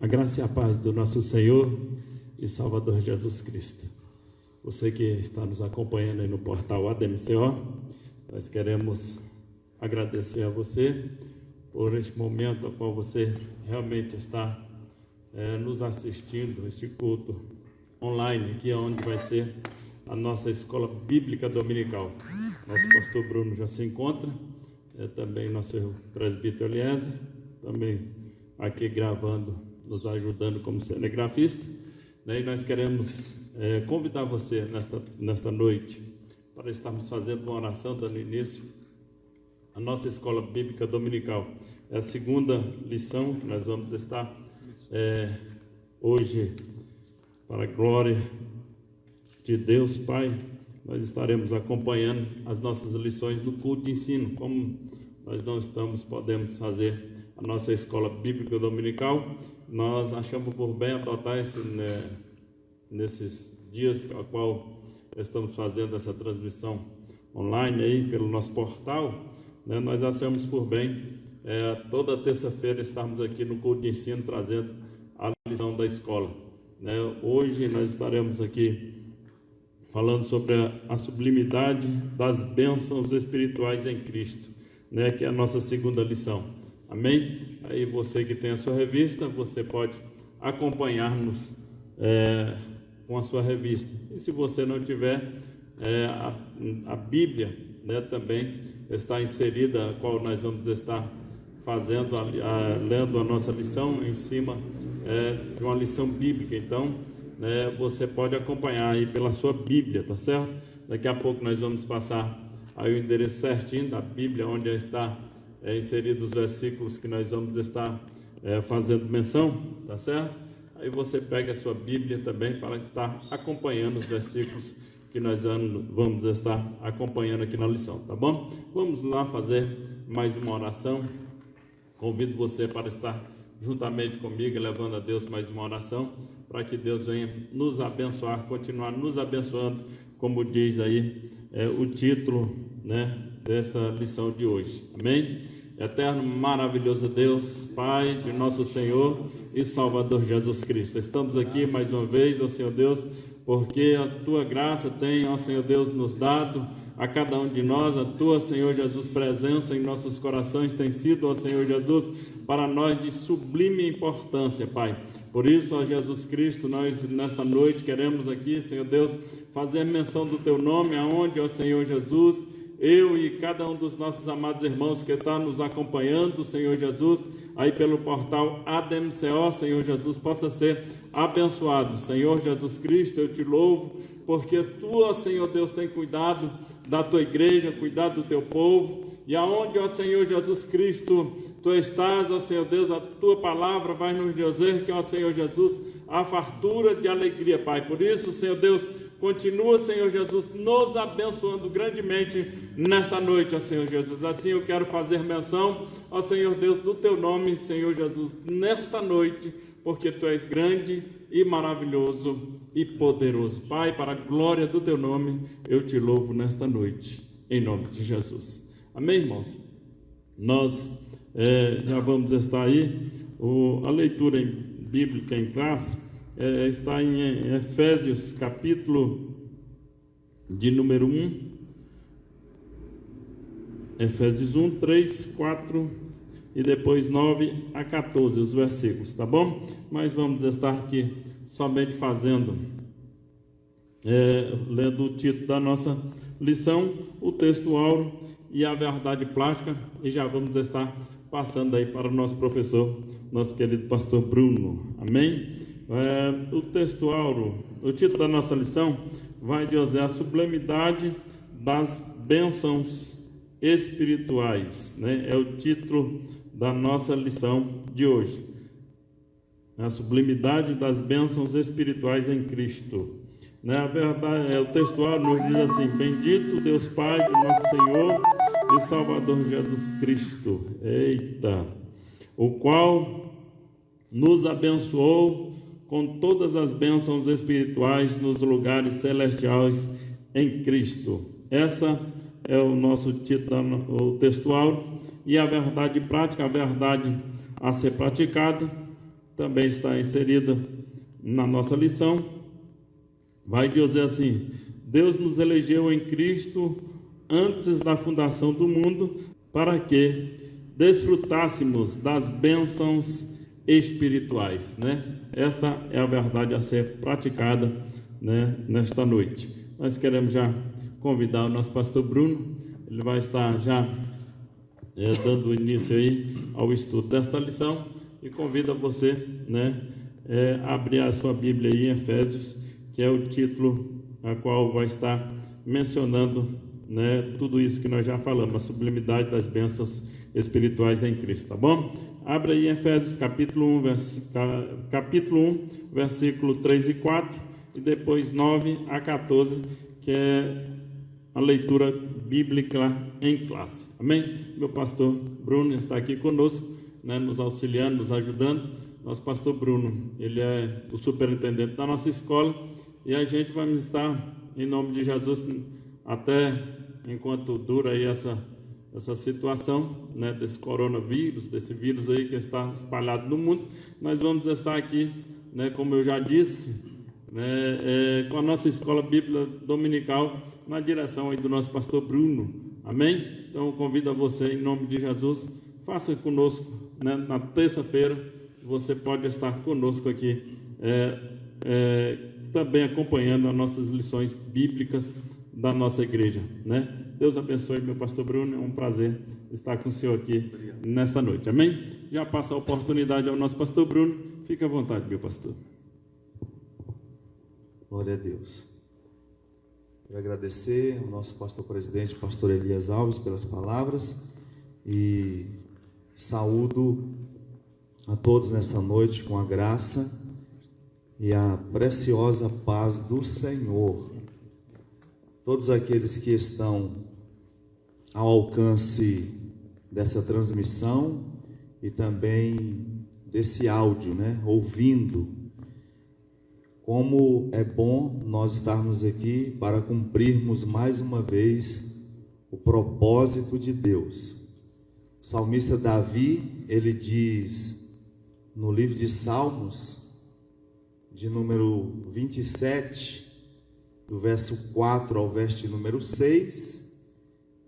A graça e a paz do nosso Senhor e Salvador Jesus Cristo. Você que está nos acompanhando aí no portal ADMCO, nós queremos agradecer a você por este momento ao qual você realmente está nos assistindo, este culto online, aqui onde vai ser a nossa escola bíblica dominical. Nosso pastor Bruno já se encontra, também nosso presbítero Eliezer, também aqui gravando, nos ajudando como cinegrafista, e nós queremos convidar você nesta noite para estarmos fazendo uma oração, dando início à nossa escola bíblica dominical. É a segunda lição que nós vamos estar hoje, para a glória de Deus Pai. Nós estaremos acompanhando as nossas lições do culto de ensino. Como nós não podemos fazer a nossa escola bíblica dominical, nós achamos por bem adotar nesses dias a qual estamos fazendo essa transmissão online aí pelo nosso portal, nós achamos por bem toda terça-feira estarmos aqui no culto de ensino trazendo a lição da escola. Hoje nós estaremos aqui falando sobre a sublimidade das bênçãos espirituais em Cristo, que é a nossa segunda lição. Amém? Aí você que tem a sua revista, você pode acompanhar-nos com a sua revista. E se você não tiver, a Bíblia também está inserida, a qual nós vamos estar fazendo, lendo a nossa lição em cima de uma lição bíblica. Então, você pode acompanhar aí pela sua Bíblia, tá certo? Daqui a pouco nós vamos passar aí o endereço certinho da Bíblia, onde está inseridos os versículos que nós vamos estar fazendo menção, tá certo? Aí você pega a sua Bíblia também para estar acompanhando os versículos que nós vamos estar acompanhando aqui na lição, tá bom? Vamos lá fazer mais uma oração. Convido você para estar juntamente comigo, levando a Deus mais uma oração, para que Deus venha nos abençoar, continuar nos abençoando, como diz aí o título, dessa lição de hoje. Amém? Eterno, maravilhoso Deus, Pai de nosso Senhor e Salvador Jesus Cristo. Estamos aqui mais uma vez, ó Senhor Deus, porque a Tua graça tem, ó Senhor Deus, nos dado a cada um de nós. A Tua, Senhor Jesus, presença em nossos corações tem sido, ó Senhor Jesus, para nós de sublime importância, Pai. Por isso, ó Jesus Cristo, nós nesta noite queremos aqui, Senhor Deus, fazer menção do Teu nome, aonde, ó Senhor Jesus, eu e cada um dos nossos amados irmãos que está nos acompanhando, Senhor Jesus, aí pelo portal ADMCO, Senhor Jesus, possa ser abençoado. Senhor Jesus Cristo, eu te louvo, porque Tu, ó Senhor Deus, tem cuidado da Tua igreja, cuidado do Teu povo, e aonde, ó Senhor Jesus Cristo, Tu estás, ó Senhor Deus, a Tua palavra vai nos dizer que, ó Senhor Jesus, há fartura de alegria, Pai. Por isso, Senhor Deus, continua, Senhor Jesus, nos abençoando grandemente nesta noite, ó Senhor Jesus. Assim eu quero fazer menção, ó Senhor Deus, do Teu nome, Senhor Jesus, nesta noite, porque Tu és grande e maravilhoso e poderoso. Pai, para a glória do Teu nome, eu Te louvo nesta noite, em nome de Jesus. Amém, irmãos? Nós já vamos estar aí, a leitura bíblica em classe, está em Efésios, capítulo de número 1, Efésios 1, 3, 4 e depois 9 a 14, os versículos, tá bom? Mas vamos estar aqui somente fazendo, lendo o título da nossa lição, o texto áureo e a verdade prática, e já vamos estar passando aí para o nosso professor, nosso querido pastor Bruno, amém? O texto áureo, o título da nossa lição vai dizer a sublimidade das bênçãos espirituais, é o título da nossa lição de hoje, a sublimidade das bênçãos espirituais em Cristo. A verdade, o texto áureo nos diz assim: bendito Deus Pai de nosso Senhor e Salvador Jesus Cristo, o qual nos abençoou com todas as bênçãos espirituais nos lugares celestiais em Cristo. Essa é o nosso título, o textual, e a verdade prática, a verdade a ser praticada, também está inserida na nossa lição. Vai dizer assim: Deus nos elegeu em Cristo antes da fundação do mundo, para que desfrutássemos das bênçãos espirituais, né? Esta é a verdade a ser praticada, né, nesta noite. Nós queremos já convidar o nosso pastor Bruno. Ele vai estar já dando início aí ao estudo desta lição, e convido você, né, a abrir a sua Bíblia aí em Efésios, que é o título a qual vai estar mencionando, né, tudo isso que nós já falamos, a sublimidade das bênçãos espirituais em Cristo, tá bom? Abra aí em Efésios capítulo 1, versículo 3 e 4, e depois 9 a 14, que é a leitura bíblica em classe. Amém? Meu pastor Bruno está aqui conosco, né, nos auxiliando, nos ajudando. Nosso pastor Bruno, ele é o superintendente da nossa escola, e a gente vai estar, em nome de Jesus, até enquanto dura aí essa situação, né, desse coronavírus, desse vírus aí que está espalhado no mundo. Nós vamos estar aqui, né, como eu já disse, né, com a nossa escola bíblica dominical, na direção aí do nosso pastor Bruno. Amém? Então eu convido a você, em nome de Jesus, faça conosco, né, na terça-feira. Você pode estar conosco aqui, também acompanhando as nossas lições bíblicas da nossa igreja, né? Deus abençoe, meu pastor Bruno. É um prazer estar com o senhor aqui nessa noite. Amém? Já passa a oportunidade ao nosso pastor Bruno. Fique à vontade, meu pastor. Glória a Deus. Quero agradecer ao nosso pastor presidente, pastor Elias Alves, pelas palavras, e saúdo a todos nessa noite com a graça e a preciosa paz do Senhor. Todos aqueles que estão ao alcance dessa transmissão e também desse áudio, né, ouvindo. Como é bom nós estarmos aqui para cumprirmos mais uma vez o propósito de Deus. O salmista Davi, ele diz no livro de Salmos, de número 27, do verso 4 ao verso número 6,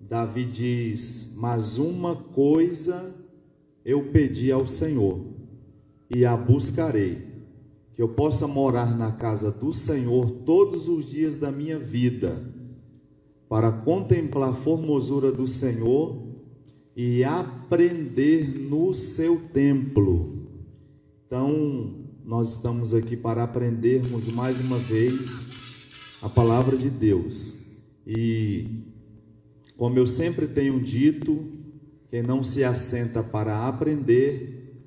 Davi diz: mas uma coisa eu pedi ao Senhor, e a buscarei, que eu possa morar na casa do Senhor todos os dias da minha vida, para contemplar a formosura do Senhor e aprender no seu templo. Então, nós estamos aqui para aprendermos mais uma vez a palavra de Deus. E, como eu sempre tenho dito, quem não se assenta para aprender,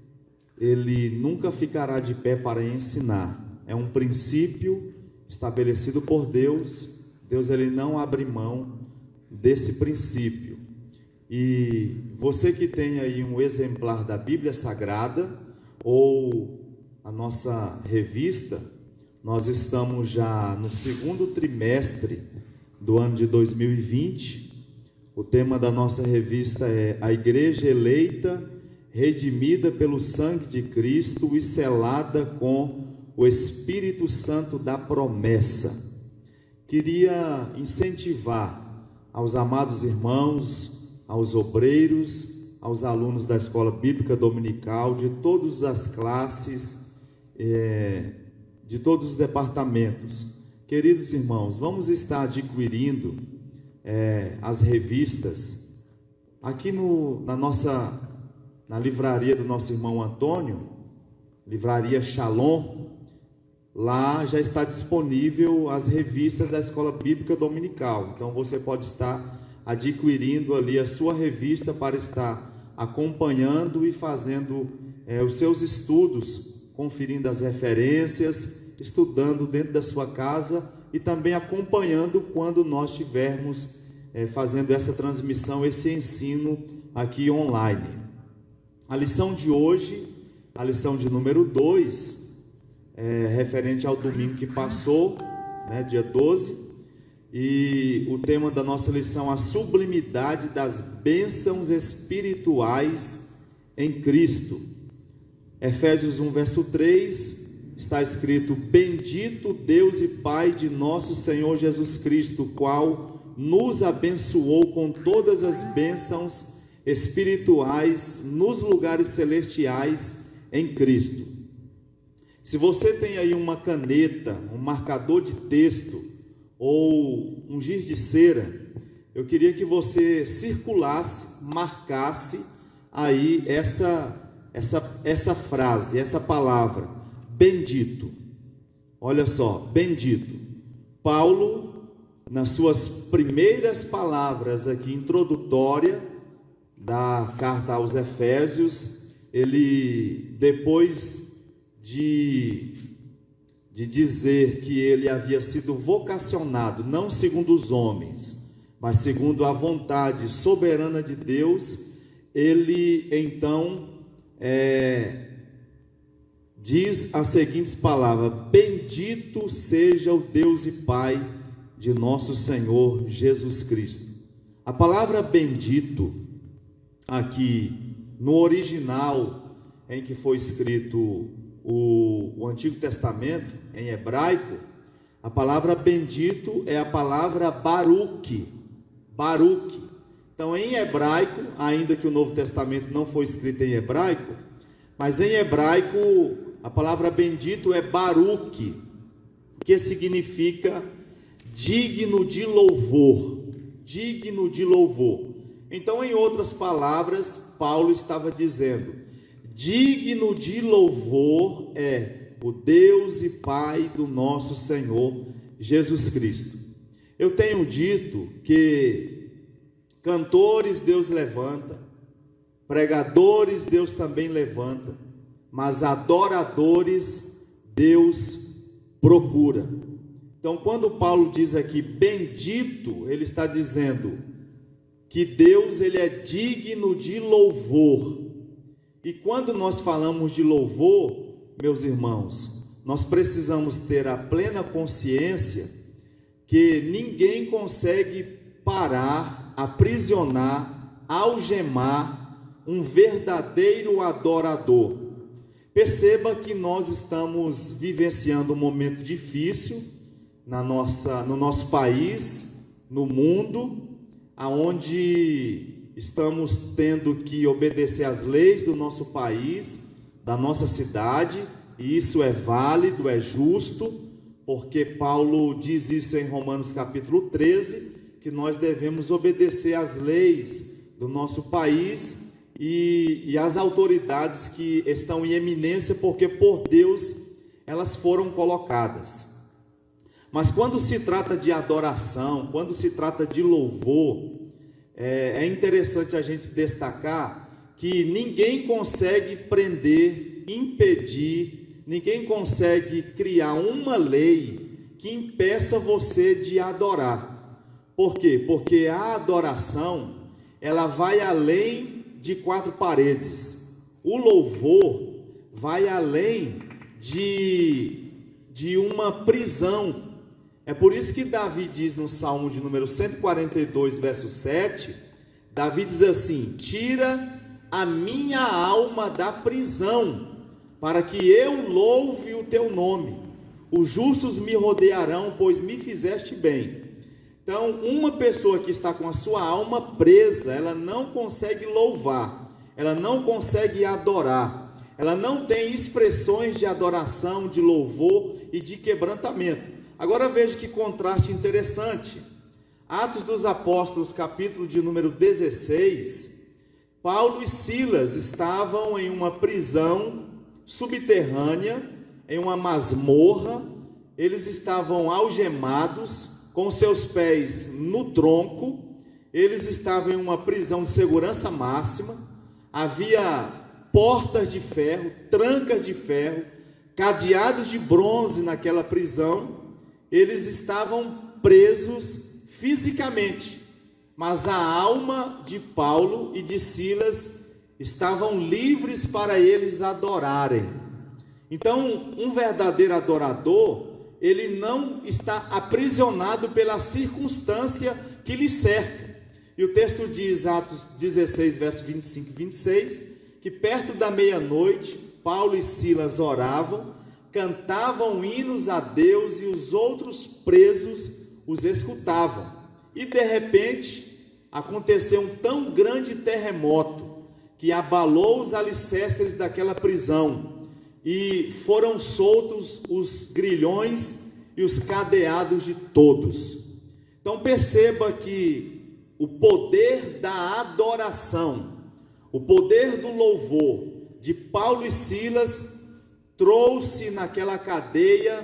ele nunca ficará de pé para ensinar. É um princípio estabelecido por Deus. Deus, ele não abre mão desse princípio. E você que tem aí um exemplar da Bíblia Sagrada ou a nossa revista, nós estamos já no segundo trimestre do ano de 2020. O tema da nossa revista é A Igreja Eleita, redimida pelo sangue de Cristo e selada com o Espírito Santo da promessa. Queria incentivar aos amados irmãos, aos obreiros, aos alunos da Escola Bíblica Dominical, de todas as classes, de todos os departamentos. Queridos irmãos, vamos estar adquirindo as revistas aqui na livraria do nosso irmão Antônio, livraria Shalom. Lá já está disponível as revistas da Escola Bíblica Dominical. Então você pode estar adquirindo ali a sua revista para estar acompanhando e fazendo os seus estudos, conferindo as referências, estudando dentro da sua casa e também acompanhando quando nós estivermos fazendo essa transmissão, esse ensino aqui online. A lição de hoje, a lição de número 2, referente ao domingo que passou, né, dia 12, e o tema da nossa lição, a sublimidade das bênçãos espirituais em Cristo. Efésios 1, verso 3, está escrito: bendito Deus e Pai de nosso Senhor Jesus Cristo, o qual nos abençoou com todas as bênçãos espirituais nos lugares celestiais em Cristo. Se você tem aí uma caneta, um marcador de texto ou um giz de cera, eu queria que você circulasse, marcasse aí essa frase, essa palavra, bendito. Olha só, bendito. Paulo, nas suas primeiras palavras aqui, introdutória da carta aos Efésios, ele, depois de dizer que ele havia sido vocacionado, não segundo os homens, mas segundo a vontade soberana de Deus, ele então diz as seguintes palavras: bendito seja o Deus e Pai de nosso Senhor Jesus Cristo. A palavra bendito, aqui no original em que foi escrito o Antigo Testamento, em hebraico, a palavra bendito é a palavra Baruque. Então, em hebraico, ainda que o Novo Testamento não foi escrito em hebraico, mas em hebraico a palavra bendito é Baruque, que significa digno de louvor, digno de louvor. Então, em outras palavras, Paulo estava dizendo: digno de louvor é o Deus e Pai do nosso Senhor Jesus Cristo. Eu tenho dito que cantores Deus levanta, pregadores Deus também levanta, mas adoradores Deus procura. Então, quando Paulo diz aqui bendito, ele está dizendo que Deus, ele é digno de louvor. E quando nós falamos de louvor, meus irmãos, nós precisamos ter a plena consciência que ninguém consegue parar, aprisionar, algemar um verdadeiro adorador. Perceba que nós estamos vivenciando um momento difícil no nosso país, no mundo, aonde estamos tendo que obedecer às leis do nosso país, da nossa cidade, e isso é válido, é justo, porque Paulo diz isso em Romanos capítulo 13, que nós devemos obedecer às leis do nosso país e às autoridades que estão em eminência, porque por Deus elas foram colocadas. Mas quando se trata de adoração, quando se trata de louvor, é interessante a gente destacar que ninguém consegue prender, impedir, ninguém consegue criar uma lei que impeça você de adorar. Por quê? Porque a adoração, ela vai além de quatro paredes. O louvor vai além de uma prisão. É por isso que Davi diz no Salmo de número 142, verso 7, Davi diz assim: tira a minha alma da prisão, para que eu louve o teu nome. Os justos me rodearão, pois me fizeste bem. Então, uma pessoa que está com a sua alma presa, ela não consegue louvar, ela não consegue adorar, ela não tem expressões de adoração, de louvor e de quebrantamento. Agora veja que contraste interessante. Atos dos Apóstolos, capítulo de número 16, Paulo e Silas estavam em uma prisão subterrânea, em uma masmorra. Eles estavam algemados, com seus pés no tronco. Eles estavam em uma prisão de segurança máxima. Havia portas de ferro, trancas de ferro, cadeados de bronze naquela prisão. Eles estavam presos fisicamente, mas a alma de Paulo e de Silas estavam livres para eles adorarem. Então, um verdadeiro adorador, ele não está aprisionado pela circunstância que lhe cerca. E o texto diz, Atos 16, verso 25 e 26, que perto da meia-noite, Paulo e Silas oravam, cantavam hinos a Deus e os outros presos os escutavam. E de repente aconteceu um tão grande terremoto que abalou os alicerces daquela prisão e foram soltos os grilhões e os cadeados de todos. Então perceba que o poder da adoração, o poder do louvor de Paulo e Silas trouxe naquela cadeia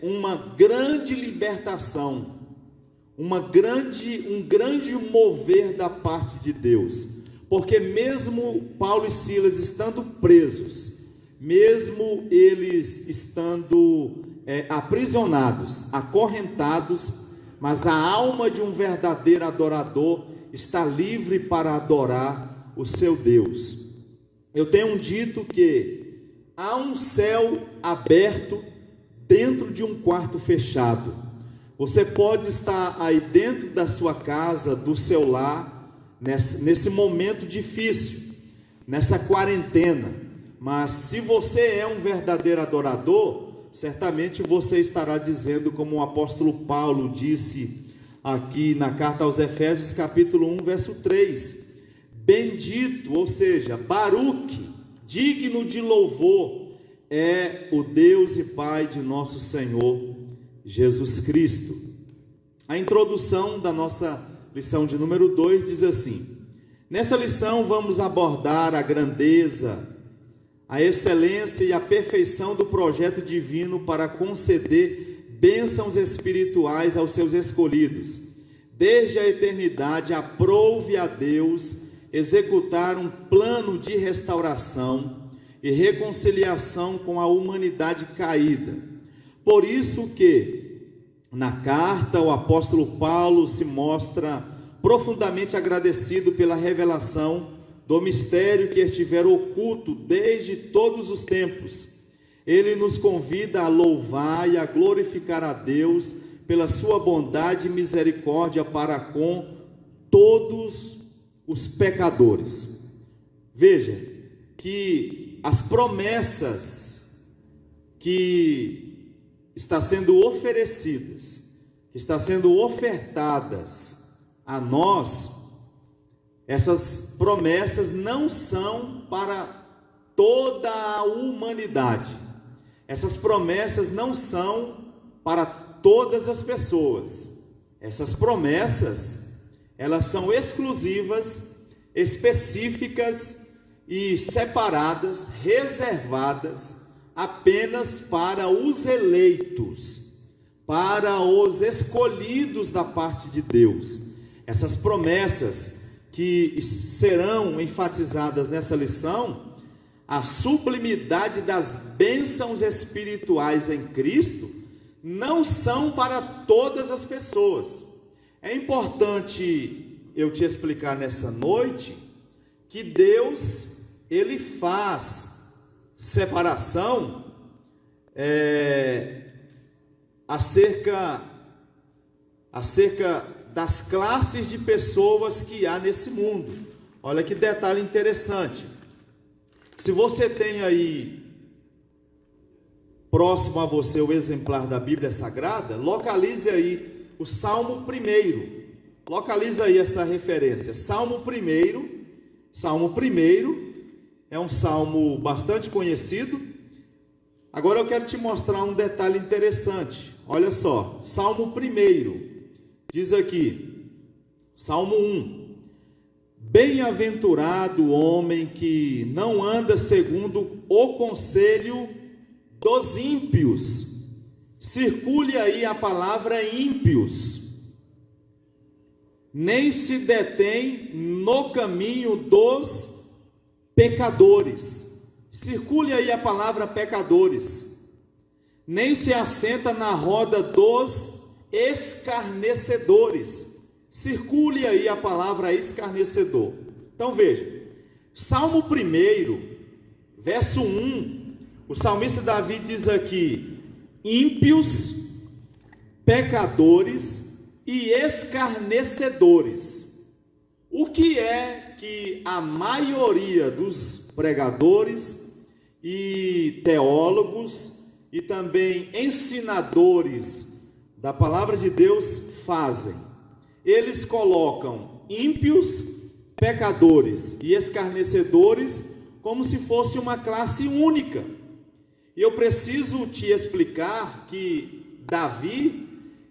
uma grande libertação, um grande mover da parte de Deus, porque mesmo Paulo e Silas estando presos, mesmo eles estando aprisionados, acorrentados, mas a alma de um verdadeiro adorador está livre para adorar o seu Deus. Eu tenho dito que há um céu aberto dentro de um quarto fechado. Você pode estar aí dentro da sua casa, do seu lar, nesse momento difícil, nessa quarentena, mas se você é um verdadeiro adorador, certamente você estará dizendo, como o apóstolo Paulo disse aqui na carta aos Efésios, capítulo 1, verso 3, bendito, ou seja, Baruque, digno de louvor, é o Deus e Pai de nosso Senhor Jesus Cristo. A introdução da nossa lição de número 2 diz assim: nessa lição vamos abordar a grandeza, a excelência e a perfeição do projeto divino para conceder bênçãos espirituais aos seus escolhidos. Desde a eternidade, aprove a Deus executar um plano de restauração e reconciliação com a humanidade caída. Por isso que, na carta, o apóstolo Paulo se mostra profundamente agradecido pela revelação do mistério que estivera oculto desde todos os tempos. Ele nos convida a louvar e a glorificar a Deus pela sua bondade e misericórdia para com todos os pecadores. Veja que as promessas que estão sendo oferecidas, que estão sendo ofertadas a nós, essas promessas não são para toda a humanidade. Essas promessas não são para todas as pessoas. Essas promessas, elas são exclusivas, específicas e separadas, reservadas apenas para os eleitos, para os escolhidos da parte de Deus. Essas promessas que serão enfatizadas nessa lição, a sublimidade das bênçãos espirituais em Cristo, não são para todas as pessoas. É importante eu te explicar nessa noite que Deus, Ele faz separação acerca das classes de pessoas que há nesse mundo. Olha que detalhe interessante. Se você tem aí próximo a você o exemplar da Bíblia Sagrada, localize aí o Salmo 1. Localize aí essa referência. Salmo 1. Salmo 1 é um salmo bastante conhecido. Agora eu quero te mostrar um detalhe interessante. Olha só, Salmo 1. Diz aqui, Salmo 1: bem-aventurado o homem que não anda segundo o conselho dos ímpios. Circule aí a palavra ímpios. Nem se detém no caminho dos pecadores. Circule aí a palavra pecadores. Nem se assenta na roda dos escarnecedores. Circule aí a palavra escarnecedor. Então veja, Salmo 1, verso 1, o salmista Davi diz aqui: ímpios, pecadores e escarnecedores. O que é que a maioria dos pregadores, e teólogos e também ensinadores da palavra de Deus fazem. Eles colocam ímpios, pecadores e escarnecedores como se fosse uma classe única. E eu preciso te explicar que Davi,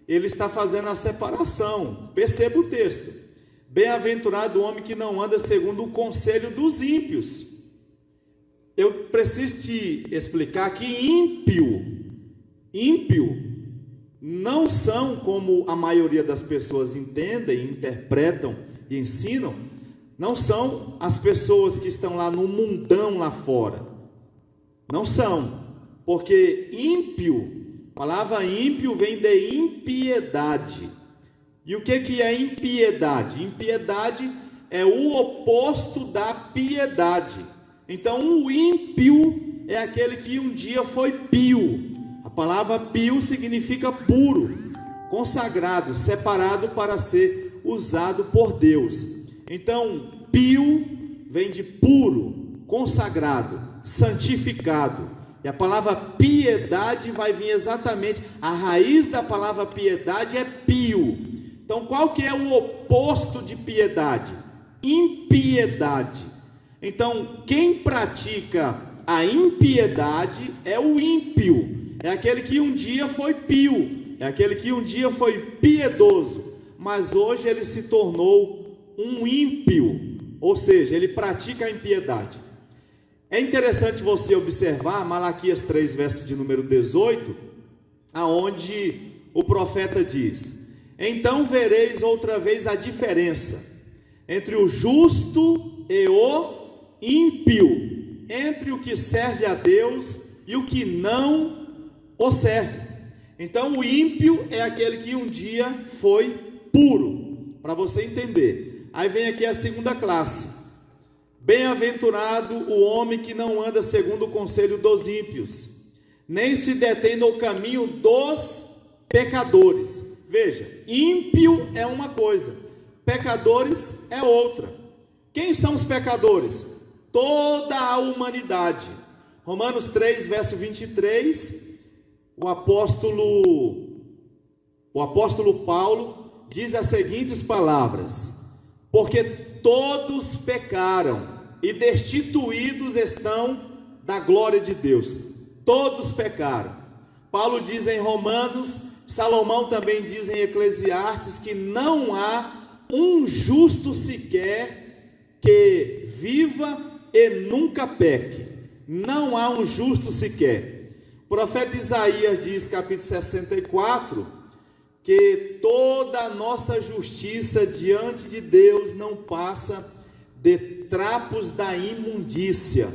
ele está fazendo a separação. Perceba o texto: bem-aventurado o homem que não anda segundo o conselho dos ímpios. Eu preciso te explicar que ímpio não são como a maioria das pessoas entendem, interpretam e ensinam. Não são as pessoas que estão lá no mundão lá fora. Não são, porque ímpio, a palavra ímpio vem de impiedade. E o que é impiedade? Impiedade é o oposto da piedade. Então o ímpio é aquele que um dia foi pio. A palavra pio significa puro, consagrado, separado para ser usado por Deus. Então, pio vem de puro, consagrado, santificado. E a palavra piedade vai vir exatamente, a raiz da palavra piedade é pio. Então, qual que é o oposto de piedade? Impiedade. Então, quem pratica a impiedade é o ímpio. É aquele que um dia foi pio, é aquele que um dia foi piedoso, mas hoje ele se tornou um ímpio, ou seja, ele pratica a impiedade. É interessante você observar Malaquias 3, verso de número 18, aonde o profeta diz: então vereis outra vez a diferença entre o justo e o ímpio, entre o que serve a Deus e o que não o serve. Então o ímpio é aquele que um dia foi puro, para você entender. Aí vem aqui a segunda classe: bem-aventurado o homem que não anda segundo o conselho dos ímpios, nem se detém no caminho dos pecadores. Veja, ímpio é uma coisa, pecadores é outra. Quem são os pecadores? Toda a humanidade. Romanos 3, verso 23, o apóstolo Paulo diz as seguintes palavras: porque todos pecaram e destituídos estão da glória de Deus. Todos pecaram. Paulo diz em Romanos, Salomão também diz em Eclesiastes, que não há um justo sequer que viva e nunca peque. Não há um justo sequer. O profeta Isaías diz, capítulo 64, que toda a nossa justiça diante de Deus não passa de trapos da imundícia.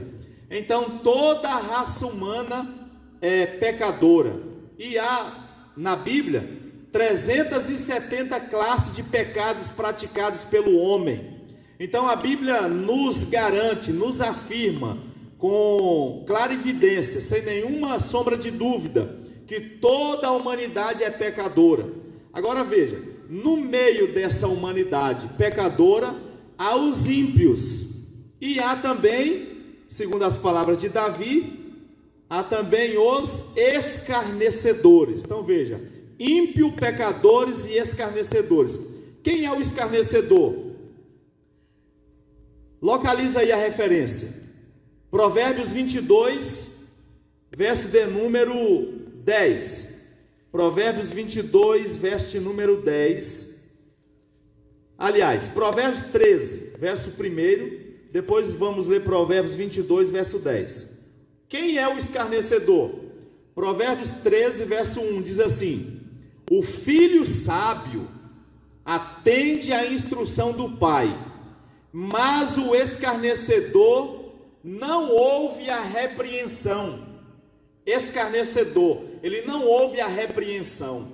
Então toda a raça humana é pecadora, e há na Bíblia 370 classes de pecados praticados pelo homem. Então a Bíblia nos garante, nos afirma com clarividência, sem nenhuma sombra de dúvida, que toda a humanidade é pecadora. Agora veja, no meio dessa humanidade pecadora, há os ímpios, e há também, segundo as palavras de Davi, há também os escarnecedores. Então veja, ímpio, pecadores e escarnecedores. Quem é o escarnecedor? Localiza aí a referência. Provérbios 22, verso de número 10. Provérbios 22, verso de número 10. Aliás, Provérbios 13, verso 1. Depois vamos ler Provérbios 22, verso 10. Quem é o escarnecedor? Provérbios 13, verso 1 diz assim: o filho sábio atende à instrução do pai, mas o escarnecedor não ouve a repreensão. Escarnecedor, ele não ouve a repreensão.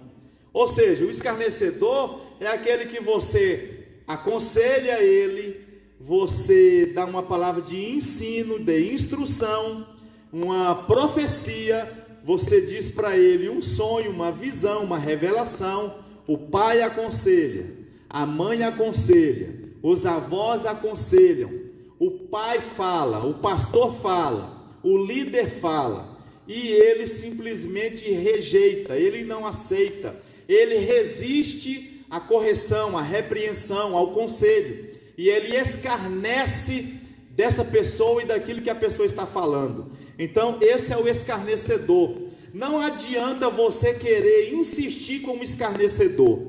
Ou seja, o escarnecedor é aquele que você aconselha ele, você dá uma palavra de ensino, de instrução, uma profecia, você diz para ele um sonho, uma visão, uma revelação. O pai aconselha, a mãe aconselha, os avós aconselham, o pai fala, o pastor fala, o líder fala, e ele simplesmente rejeita, ele não aceita, ele resiste à correção, à repreensão, ao conselho, e ele escarnece dessa pessoa e daquilo que a pessoa está falando. Então esse é o escarnecedor. Não adianta você querer insistir como escarnecedor,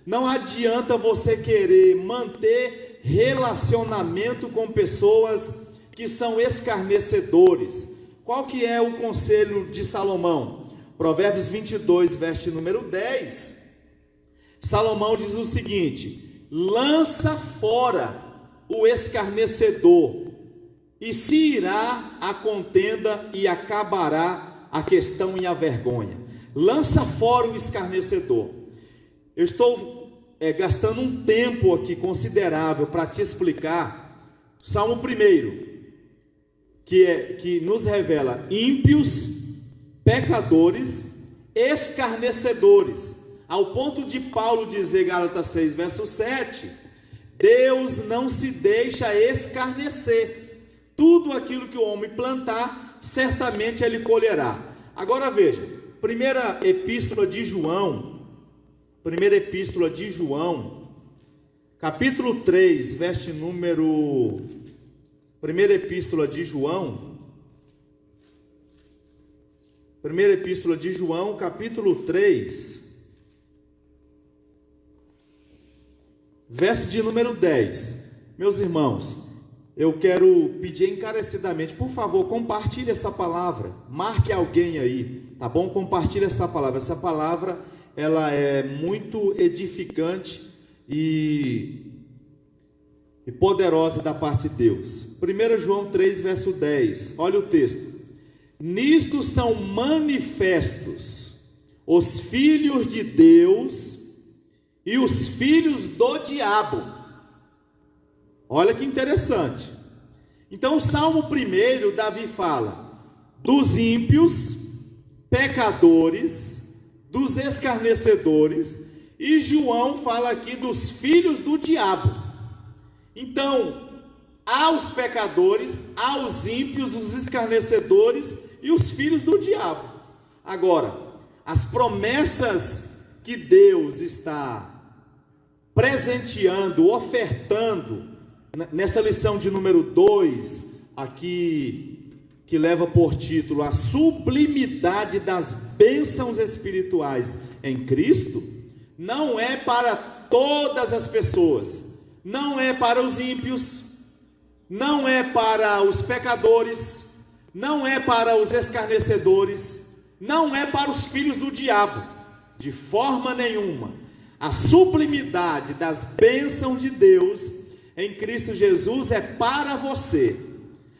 não adianta você querer manter relacionamento com pessoas que são escarnecedores. Qual que é o conselho de Salomão? Provérbios 22, verso número 10, Salomão diz o seguinte: lança fora o escarnecedor, e se irá a contenda e acabará a questão e a vergonha. Lança fora o escarnecedor. Eu estou gastando um tempo aqui considerável para te explicar Salmo 1, que nos revela ímpios, pecadores, escarnecedores, ao ponto de Paulo dizer, Gálatas 6, verso 7, Deus não se deixa escarnecer, tudo aquilo que o homem plantar, certamente ele colherá. Agora veja, primeira epístola de João, capítulo 3, verso número... Primeira epístola de João, capítulo 3, verso de número 10. Meus irmãos, eu quero pedir encarecidamente, por favor, compartilhe essa palavra, marque alguém aí, tá bom? Compartilhe essa palavra, ela é muito edificante e poderosa da parte de Deus. 1 João 3, verso 10, olha o texto: nisto são manifestos os filhos de Deus e os filhos do diabo. Olha que interessante. Então o Salmo 1, Davi fala dos ímpios, pecadores, dos escarnecedores, e João fala aqui dos filhos do diabo. Então, há os pecadores, há os ímpios, os escarnecedores e os filhos do diabo. Agora, as promessas que Deus está presenteando, ofertando, nessa lição de número 2, aqui, que leva por título a sublimidade das bênçãos espirituais em Cristo, não é para todas as pessoas, não é para os ímpios, não é para os pecadores, não é para os escarnecedores, não é para os filhos do diabo, de forma nenhuma. A sublimidade das bênçãos de Deus em Cristo Jesus é para você,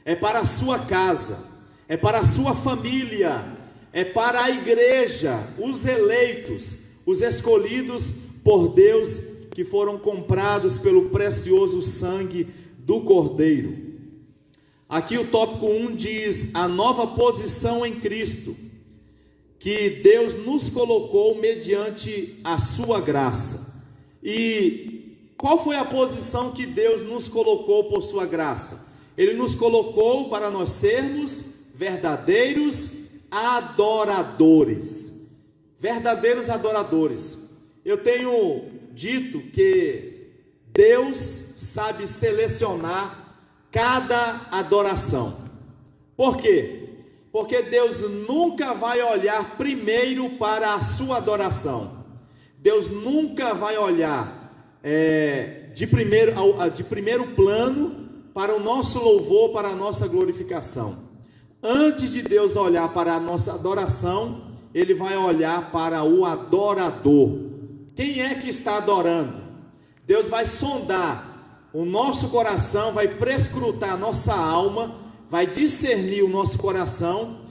é para a sua casa, é para a sua família, é para a igreja, os eleitos, os escolhidos por Deus, que foram comprados pelo precioso sangue do Cordeiro. Aqui o tópico 1 diz a nova posição em Cristo, que Deus nos colocou mediante a sua graça. E qual foi a posição que Deus nos colocou por sua graça? Ele nos colocou para nós sermos verdadeiros adoradores. Verdadeiros adoradores. Eu tenho dito que Deus sabe selecionar cada adoração. Por quê? Porque Deus nunca vai olhar primeiro para a sua adoração. Deus nunca vai olhar de primeiro plano para o nosso louvor, para a nossa glorificação. Antes de Deus olhar para a nossa adoração, Ele vai olhar para o adorador. Quem é que está adorando? Deus vai sondar o nosso coração, vai prescrutar a nossa alma, vai discernir o nosso coração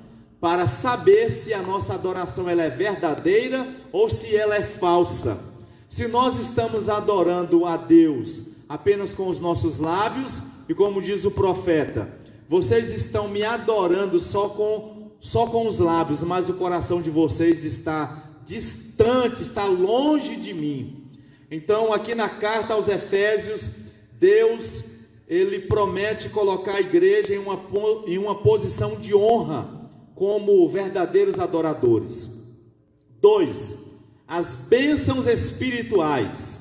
para saber se a nossa adoração ela é verdadeira ou se ela é falsa. Se nós estamos adorando a Deus apenas com os nossos lábios, e como diz o profeta, vocês estão me adorando só com os lábios, mas o coração de vocês está distante, está longe de mim. Então aqui na carta aos Efésios, Deus ele promete colocar a igreja em uma posição de honra como verdadeiros adoradores. 2, as bênçãos espirituais.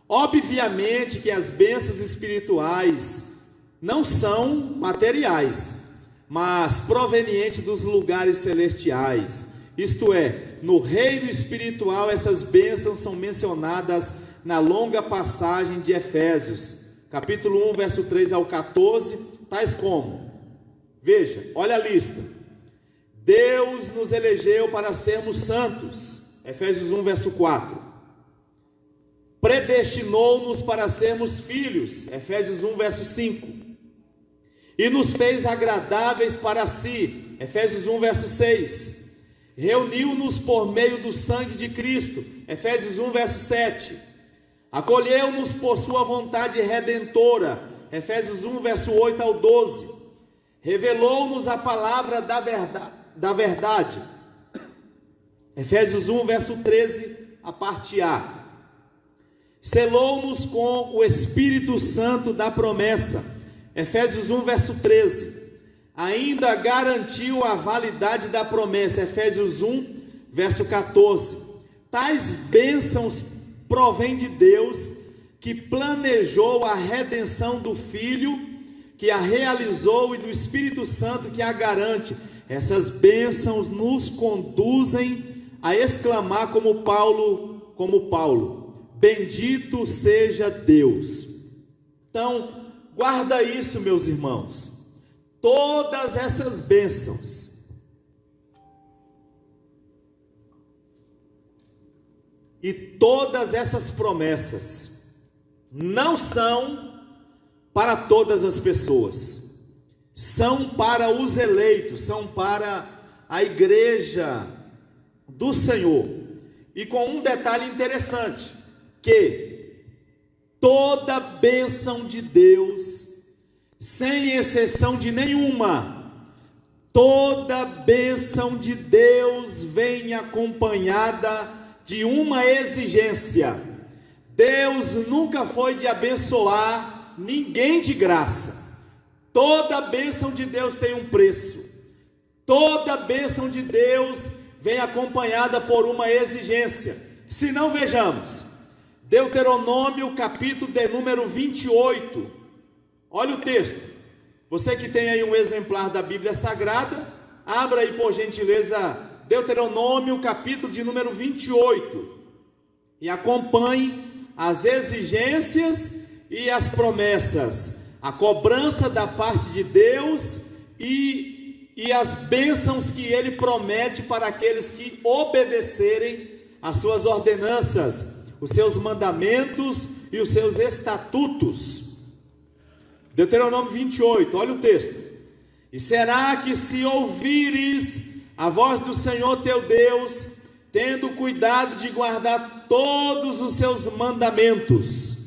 Obviamente que as bênçãos espirituais não são materiais, mas provenientes dos lugares celestiais. Isto é, no reino espiritual, essas bênçãos são mencionadas na longa passagem de Efésios, capítulo 1, verso 3 ao 14, tais como, veja, olha a lista: Deus nos elegeu para sermos santos, Efésios 1, verso 4, predestinou-nos para sermos filhos, Efésios 1, verso 5, e nos fez agradáveis para si, Efésios 1, verso 6, reuniu-nos por meio do sangue de Cristo, Efésios 1, verso 7, acolheu-nos por sua vontade redentora, Efésios 1, verso 8 ao 12, revelou-nos a palavra da verdade, Efésios 1, verso 13, a parte A, selou-nos com o Espírito Santo da promessa, Efésios 1, verso 13, ainda garantiu a validade da promessa, Efésios 1, verso 14, tais bênçãos provém de Deus, que planejou a redenção do Filho, que a realizou, e do Espírito Santo, que a garante. Essas bênçãos nos conduzem a exclamar como Paulo, bendito seja Deus. Então, guarda isso, meus irmãos, todas essas bênçãos e todas essas promessas não são para todas as pessoas, são para os eleitos, são para a igreja do Senhor. E com um detalhe interessante, que toda bênção de Deus, sem exceção de nenhuma, toda bênção de Deus vem acompanhada de uma exigência. Deus nunca foi de abençoar ninguém de graça. Toda bênção de Deus tem um preço. Toda bênção de Deus vem acompanhada por uma exigência. Se não, vejamos, Deuteronômio capítulo de número 28, olha o texto. Você que tem aí um exemplar da Bíblia Sagrada, abra aí por gentileza Deuteronômio capítulo de número 28 e acompanhe as exigências e as promessas, a cobrança da parte de Deus e as bênçãos que Ele promete para aqueles que obedecerem às suas ordenanças, os seus mandamentos e os seus estatutos. Deuteronômio 28, olha o texto: e será que se ouvires a voz do Senhor teu Deus, tendo cuidado de guardar todos os seus mandamentos,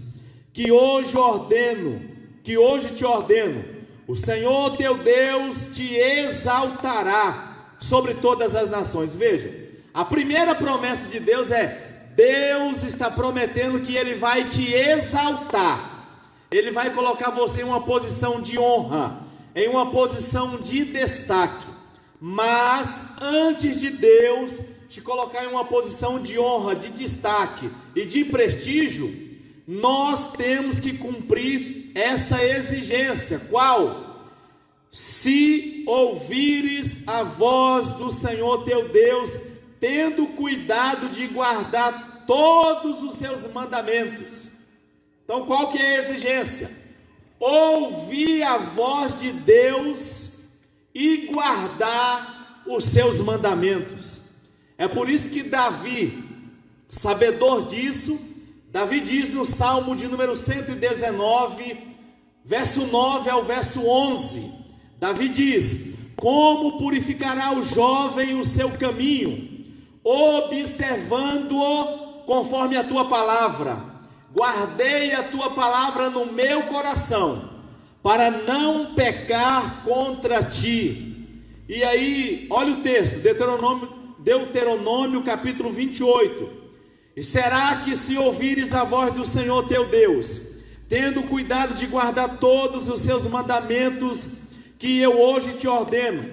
que hoje te ordeno, o Senhor teu Deus te exaltará sobre todas as nações. Veja, a primeira promessa de Deus é: Deus está prometendo que Ele vai te exaltar, Ele vai colocar você em uma posição de honra, em uma posição de destaque. Mas antes de Deus te colocar em uma posição de honra, de destaque e de prestígio, nós temos que cumprir essa exigência. Qual? Se ouvires a voz do Senhor teu Deus, tendo cuidado de guardar todos os seus mandamentos. Então, qual que é a exigência? Ouvir a voz de Deus e guardar os seus mandamentos. É por isso que Davi, sabedor disso, Davi diz no Salmo de número 119, verso 9 ao verso 11, Davi diz: como purificará o jovem o seu caminho, observando-o conforme a tua palavra. Guardei a tua palavra no meu coração, para não pecar contra ti. E aí, olha o texto, Deuteronômio capítulo 28. E será que se ouvires a voz do Senhor teu Deus, tendo cuidado de guardar todos os seus mandamentos que eu hoje te ordeno.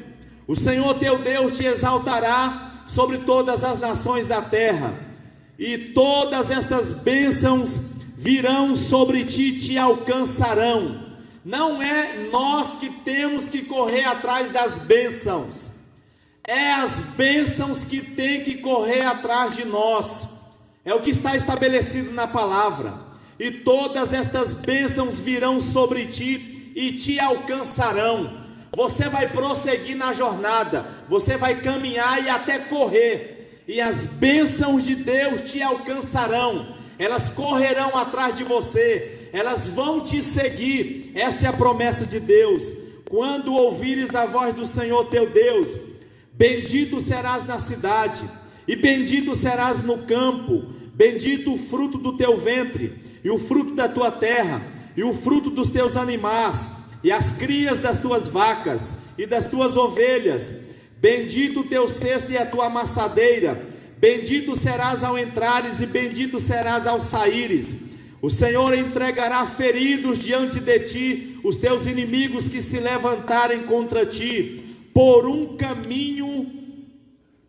O Senhor teu Deus te exaltará sobre todas as nações da terra, e todas estas bênçãos virão sobre ti e te alcançarão. Não é nós que temos que correr atrás das bênçãos, é as bênçãos que tem que correr atrás de nós. É o que está estabelecido na palavra. E todas estas bênçãos virão sobre ti e te alcançarão. Você vai prosseguir na jornada, você vai caminhar e até correr, e as bênçãos de Deus te alcançarão. Elas correrão atrás de você, elas vão te seguir. Essa é a promessa de Deus. Quando ouvires a voz do Senhor teu Deus, bendito serás na cidade, e bendito serás no campo. Bendito o fruto do teu ventre, e o fruto da tua terra, e o fruto dos teus animais, e as crias das tuas vacas, e das tuas ovelhas. Bendito o teu cesto e a tua amassadeira. Bendito serás ao entrares, e bendito serás ao saíres. O Senhor entregará feridos diante de ti os teus inimigos que se levantarem contra ti. Por um caminho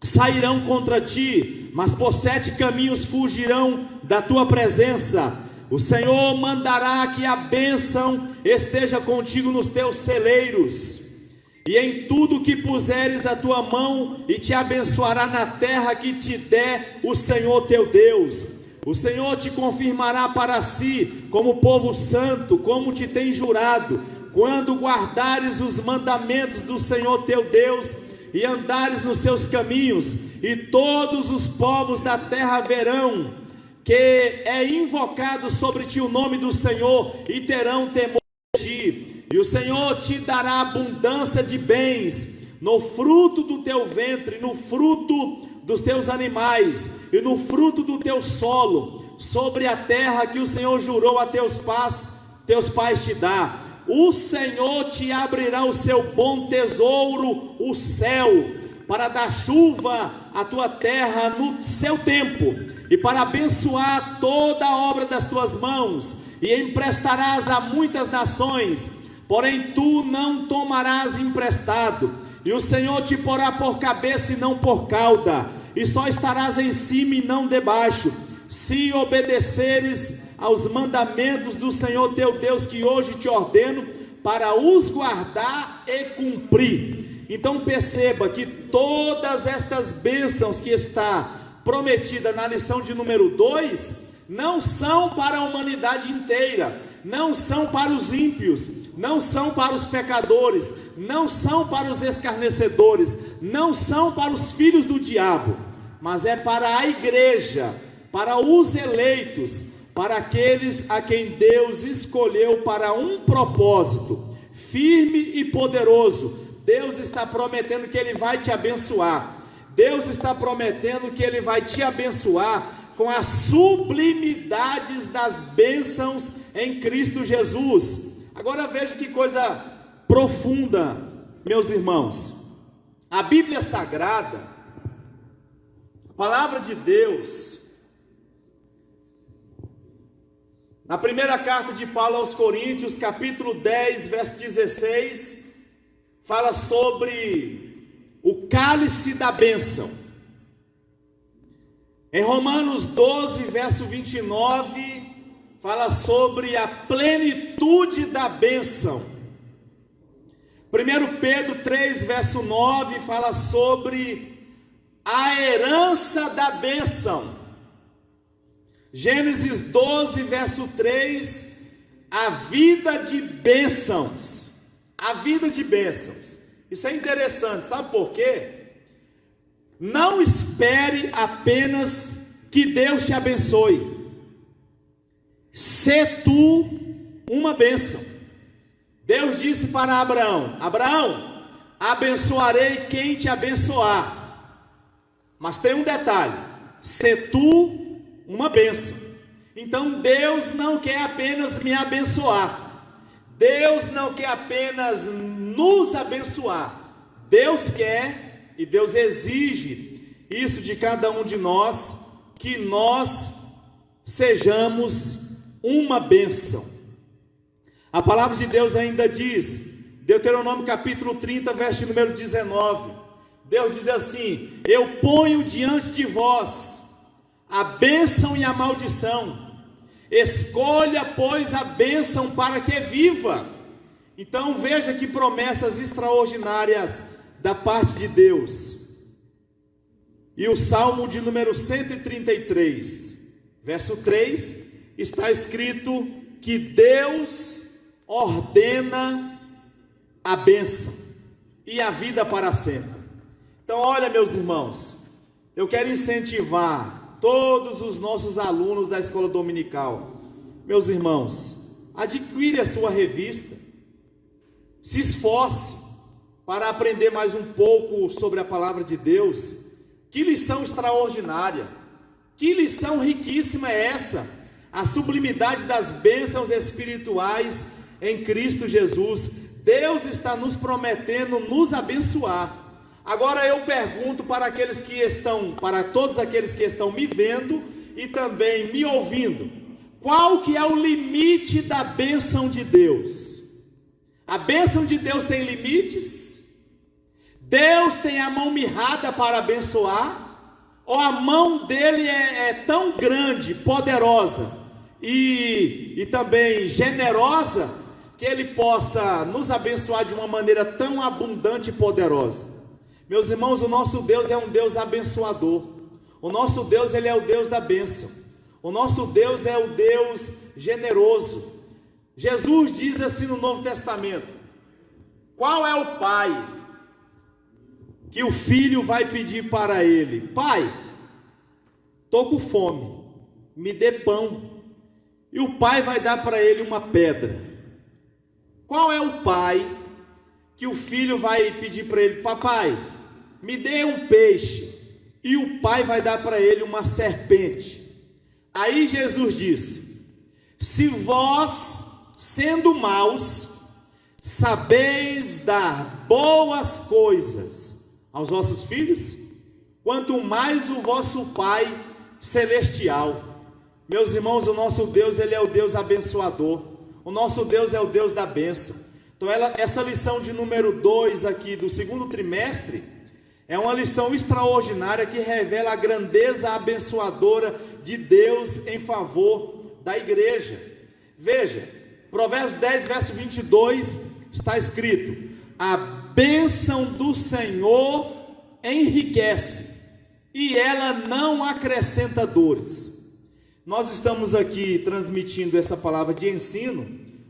sairão contra ti, mas por 7 caminhos fugirão da tua presença. O Senhor mandará que a bênção esteja contigo nos teus celeiros, e em tudo que puseres a tua mão, e te abençoará na terra que te der o Senhor teu Deus. O Senhor te confirmará para si como povo santo, como te tem jurado, quando guardares os mandamentos do Senhor teu Deus e andares nos seus caminhos. E todos os povos da terra verão que é invocado sobre ti o nome do Senhor, e terão temor de ti. E o Senhor te dará abundância de bens no fruto do teu ventre, no fruto dos teus animais, e no fruto do teu solo, sobre a terra que o Senhor jurou a teus pais te dar. O Senhor te abrirá o seu bom tesouro, o céu, para dar chuva à tua terra no seu tempo, e para abençoar toda a obra das tuas mãos, e emprestarás a muitas nações, porém tu não tomarás emprestado, e o Senhor te porá por cabeça e não por cauda, e só estarás em cima e não debaixo, se obedeceres aos mandamentos do Senhor teu Deus, que hoje te ordeno, para os guardar e cumprir. Então perceba que todas estas bênçãos que está prometida na lição de número 2, não são para a humanidade inteira, não são para os ímpios, não são para os pecadores, não são para os escarnecedores, não são para os filhos do diabo, mas é para a igreja, para os eleitos, para aqueles a quem Deus escolheu para um propósito firme e poderoso. Deus está prometendo que Ele vai te abençoar. Deus está prometendo que Ele vai te abençoar com as sublimidades das bênçãos em Cristo Jesus. Agora veja que coisa profunda, meus irmãos. A Bíblia Sagrada, a palavra de Deus, na primeira carta de Paulo aos Coríntios, capítulo 10, verso 16, fala sobre o cálice da bênção. Em Romanos 12, verso 29, fala sobre a plenitude da bênção. 1 Pedro 3, verso 9, fala sobre a herança da bênção. Gênesis 12, verso 3, a vida de bênçãos. A vida de bênçãos. Isso é interessante, sabe por quê? Não espere apenas que Deus te abençoe. Sê tu uma bênção. Deus disse para Abraão: Abraão, abençoarei quem te abençoar. Mas tem um detalhe: sê tu uma bênção. Então Deus não quer apenas me abençoar. Deus não quer apenas nos abençoar. Deus quer e Deus exige isso de cada um de nós, que nós sejamos uma bênção. A palavra de Deus ainda diz, Deuteronômio capítulo 30, verso número 19, Deus diz assim: eu ponho diante de vós a bênção e a maldição, escolha, pois, a bênção para que viva. Então veja que promessas extraordinárias da parte de Deus. E o Salmo de número 133, verso 3, está escrito que Deus ordena a bênção e a vida para sempre. Então olha, meus irmãos, eu quero incentivar todos os nossos alunos da escola dominical. Meus irmãos, adquire a sua revista, se esforce para aprender mais um pouco sobre a palavra de Deus. Que lição extraordinária, que lição riquíssima é essa, a sublimidade das bênçãos espirituais em Cristo Jesus. Deus está nos prometendo nos abençoar. Agora eu pergunto para todos aqueles que estão me vendo e também me ouvindo, qual que é o limite da bênção de Deus? A bênção de Deus tem limites? Deus tem a mão mirrada para abençoar? Ou a mão dele é tão grande, poderosa e também generosa, que ele possa nos abençoar de uma maneira tão abundante e poderosa? Meus irmãos, o nosso Deus é um Deus abençoador. O nosso Deus, ele é o Deus da bênção. O nosso Deus é o Deus generoso. Jesus diz assim no Novo Testamento: qual é o pai que o filho vai pedir para ele? Pai, estou com fome, me dê pão. E o pai vai dar para ele uma pedra. Qual é o pai que o filho vai pedir para ele? Papai, me dê um peixe. E o pai vai dar para ele uma serpente. Aí Jesus disse: se vós, sendo maus, sabeis dar boas coisas aos vossos filhos, quanto mais o vosso Pai celestial. Meus irmãos, o nosso Deus, ele é o Deus abençoador. O nosso Deus é o Deus da bênção. Então essa lição de número 2 aqui do segundo trimestre é uma lição extraordinária que revela a grandeza abençoadora de Deus em favor da igreja. Veja, Provérbios 10, verso 22, está escrito: a bênção do Senhor enriquece, e ela não acrescenta dores. Nós estamos aqui transmitindo essa palavra de ensino,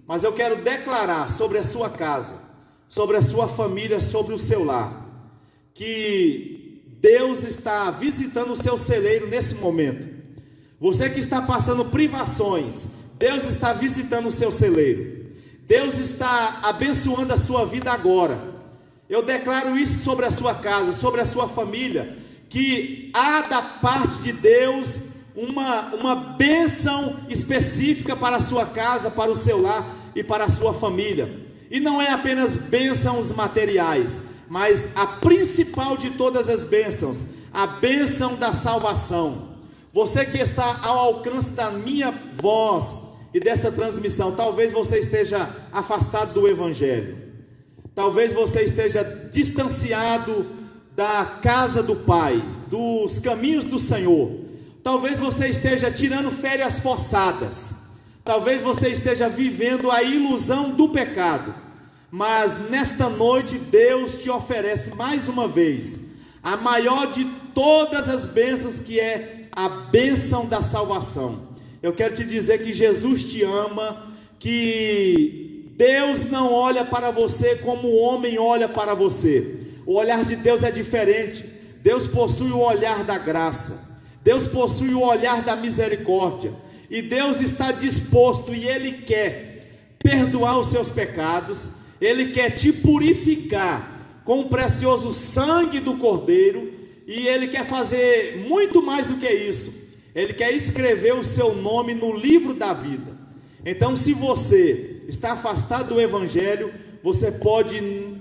mas eu quero declarar sobre a sua casa, sobre a sua família, sobre o seu lar, que Deus está visitando o seu celeiro nesse momento. Você que está passando privações, Deus está visitando o seu celeiro. Deus está abençoando a sua vida agora. Eu declaro isso sobre a sua casa, sobre a sua família, que há da parte de Deus uma bênção específica para a sua casa, para o seu lar e para a sua família. E não é apenas bênçãos materiais, mas a principal de todas as bênçãos, a bênção da salvação. Você que está ao alcance da minha voz e dessa transmissão, talvez você esteja afastado do Evangelho, talvez você esteja distanciado da casa do Pai, dos caminhos do Senhor, talvez você esteja tirando férias forçadas, talvez você esteja vivendo a ilusão do pecado, mas nesta noite Deus te oferece mais uma vez a maior de todas as bênçãos, que é a bênção da salvação. Eu quero te dizer que Jesus te ama, que Deus não olha para você como o homem olha para você. O olhar de Deus é diferente. Deus possui o olhar da graça, Deus possui o olhar da misericórdia, e Deus está disposto e Ele quer perdoar os seus pecados. Ele quer te purificar com o precioso sangue do Cordeiro, e Ele quer fazer muito mais do que isso. Ele quer escrever o seu nome no livro da vida. Então, se você está afastado do Evangelho, você pode,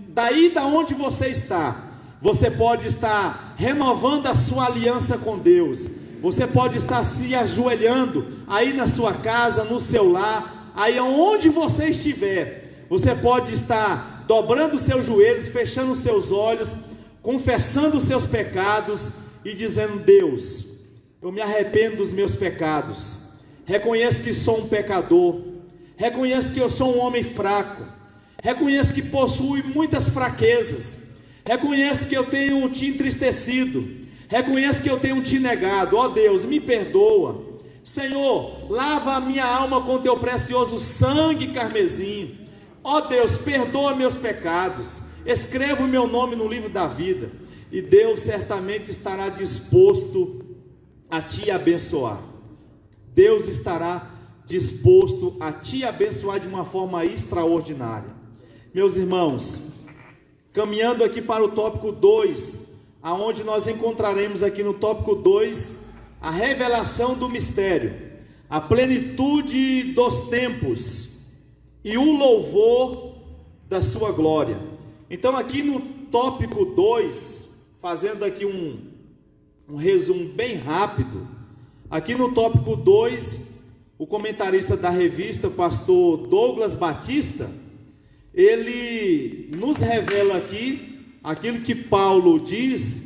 daí da onde você está, você pode estar renovando a sua aliança com Deus. Você pode estar se ajoelhando aí na sua casa, no seu lar, aí onde você estiver, você pode estar dobrando os seus joelhos, fechando os seus olhos, confessando os seus pecados e dizendo: Deus, eu me arrependo dos meus pecados, reconheço que sou um pecador, reconheço que eu sou um homem fraco, reconheço que possuo muitas fraquezas, reconheço que eu tenho te entristecido, reconheço que eu tenho te negado. Ó Deus, me perdoa. Senhor, lava a minha alma com teu precioso sangue carmesim. Ó Deus, perdoa meus pecados, escreva o meu nome no livro da vida, e Deus certamente estará disposto a te abençoar. Deus estará disposto a te abençoar de uma forma extraordinária. Meus irmãos, caminhando aqui para o tópico 2, aonde nós encontraremos aqui no tópico 2 a revelação do mistério, a plenitude dos tempos e o louvor da sua glória. Então aqui no tópico 2, fazendo aqui um resumo bem rápido, aqui no tópico 2, o comentarista da revista, o pastor Douglas Batista, ele nos revela aqui aquilo que Paulo diz,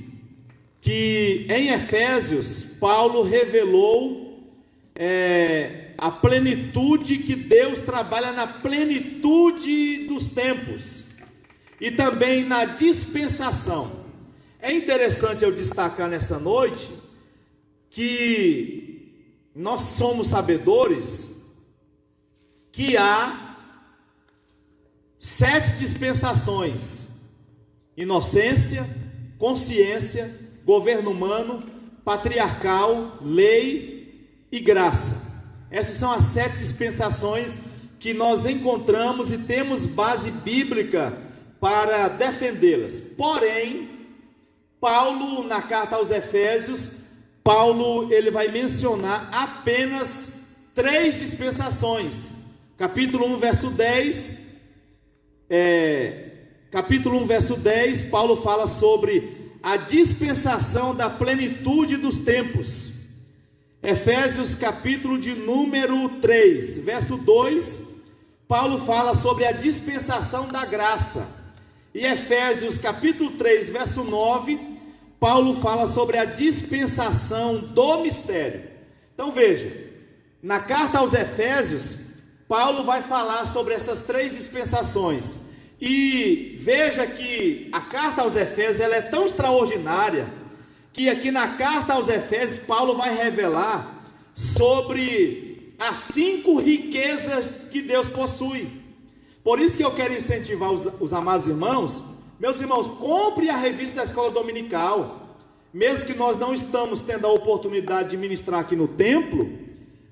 que em Efésios, Paulo revelou a plenitude, que Deus trabalha na plenitude dos tempos e também na dispensação. É interessante eu destacar nessa noite que nós somos sabedores que há 7 dispensações: inocência, consciência, governo humano, patriarcal, lei e graça. Essas são as 7 dispensações que nós encontramos e temos base bíblica para defendê-las. Porém, Paulo, na carta aos Efésios, Paulo ele vai mencionar apenas 3 dispensações. Capítulo 1, verso 10, Paulo fala sobre a dispensação da plenitude dos tempos. Efésios capítulo de número 3, verso 2, Paulo fala sobre a dispensação da graça. E Efésios capítulo 3, verso 9, Paulo fala sobre a dispensação do mistério. Então veja, na carta aos Efésios, Paulo vai falar sobre essas 3 dispensações. E veja que a carta aos Efésios ela é tão extraordinária, que aqui na carta aos Efésios, Paulo vai revelar sobre as 5 riquezas que Deus possui. Por isso que eu quero incentivar os amados irmãos, meus irmãos, compre a revista da Escola Dominical, mesmo que nós não estamos tendo a oportunidade de ministrar aqui no templo,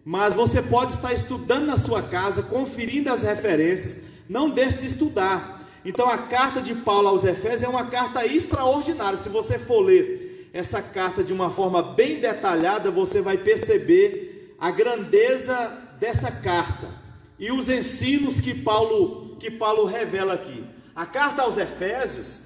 mas você pode estar estudando na sua casa, conferindo as referências, não deixe de estudar. Então a carta de Paulo aos Efésios é uma carta extraordinária. Se você for ler essa carta de uma forma bem detalhada, você vai perceber a grandeza dessa carta e os ensinos que Paulo revela aqui. A carta aos Efésios,